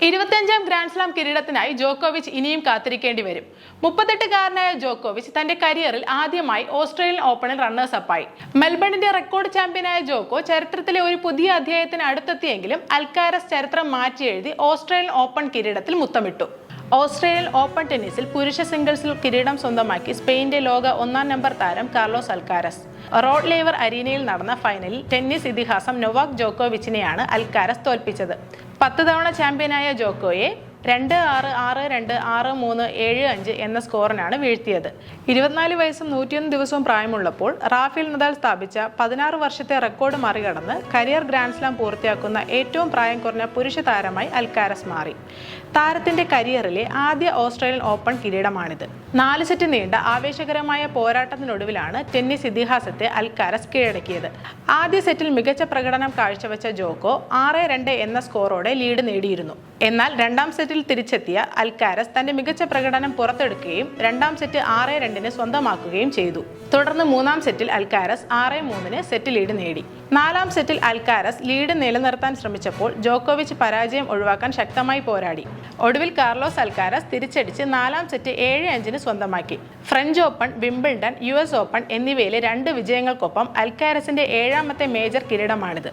25ാം grand slam കിരീടത്തിനായി ജോക്കോവിച്ച് ഇനിയും കാത്തിരിക്കേണ്ടി വരും. 38-കാരനായ ജോക്കോവിച്ച് തന്റെ കരിയറിൽ ആദ്യമായി ഓസ്ട്രേലിയൻ ഓപ്പണിൽ റണ്ണേഴ്സ് അപ്പായി. മെൽബണിന്റെ റെക്കോർഡ് ചാമ്പ്യനായ ജോക്കോ ചരിത്രത്തിലെ ഒരു പുതിയ അധ്യായത്തിന് അടുത്തെത്തിയെങ്കിലും അൽക്കാരസ് ചരിത്രം മാറ്റിയെഴുതി ഓസ്ട്രേലിയൻ ഓപ്പൺ കിരീടത്തിൽ മുത്തമിട്ടു. ഓസ്ട്രേലിയൻ ഓപ്പൺ ടെന്നീസിൽ പുരുഷ സിംഗിൾസിൽ കിരീടം സ്വന്തമാക്കി സ്പെയിന്റെ ലോക 1-ാം നമ്പർ താരം കാർലോസ് അൽക്കാരസ്. റോഡ് ലേവർ അരീനയിൽ നടന്ന ഫൈനലിൽ ടെന്നീസ് ഇതിഹാസം നൊവാക് ജോക്കോവിച്ചിനെയാണ് അൽക്കാരസ് തോൽപ്പിച്ചത്. 10 തവണ ചാമ്പ്യനായ ജോക്കോയെ 2-6, 6-2, 6-3, 7-5 എന്ന സ്കോറിനാണ് വീഴ്ത്തിയത്. 24 വയസ്സും 101 ദിവസവും പ്രായമുള്ളപ്പോൾ റാഫേൽ നദാൽ സ്ഥാപിച്ച 16 വർഷത്തെ റെക്കോർഡ് മറികടന്ന് കരിയർ ഗ്രാൻഡ് സ്ലാം പൂർത്തിയാക്കുന്ന ഏറ്റവും പ്രായം കുറഞ്ഞ പുരുഷ താരമായി അൽക്കാരസ് മാറി. താരത്തിന്റെ കരിയറിലെ ആദ്യ ഓസ്ട്രേലിയൻ ഓപ്പൺ കിരീടമാണിത്. 4 സെറ്റ് നീണ്ട ആവേശകരമായ പോരാട്ടത്തിനൊടുവിലാണ് ടെന്നീസ് ഇതിഹാസത്തെ അൽക്കാരസ് കീഴടക്കിയത്. ആദ്യ സെറ്റിൽ മികച്ച പ്രകടനം കാഴ്ചവെച്ച ജോക്കോ 6-2 എന്ന സ്കോറോടെ ലീഡ് നേടിയിരുന്നു. എന്നാൽ രണ്ടാം സെറ്റിൽ തിരിച്ചെത്തിയ അൽക്കാരസ് തന്റെ മികച്ച പ്രകടനം പുറത്തെടുക്കുകയും രണ്ടാം സെറ്റ് 6-2 സ്വന്തമാക്കുകയും ചെയ്തു. തുടർന്ന് മൂന്നാം സെറ്റിൽ അൽക്കാരസ് 6-3 സെറ്റ് ലീഡ് നേടി. 4-ാം സെറ്റിൽ അൽക്കാരസ് ലീഡ് നിലനിർത്താൻ ശ്രമിച്ചപ്പോൾ ജോക്കോവിച്ച് പരാജയം ഒഴിവാക്കാൻ ശക്തമായി പോരാടി. ഒടുവിൽ കാർലോസ് അൽക്കാരസ് തിരിച്ചടിച്ച് 4-ാം സെറ്റ് 7-5 സ്വന്തമാക്കി. French open, Wimbledon, US open എന്നിവയിലെ 2 വിജയങ്ങൾക്കൊപ്പം അൽക്കാരസിന്റെ 7ാമത്തെ മേജർ കിരീടമാണിത്.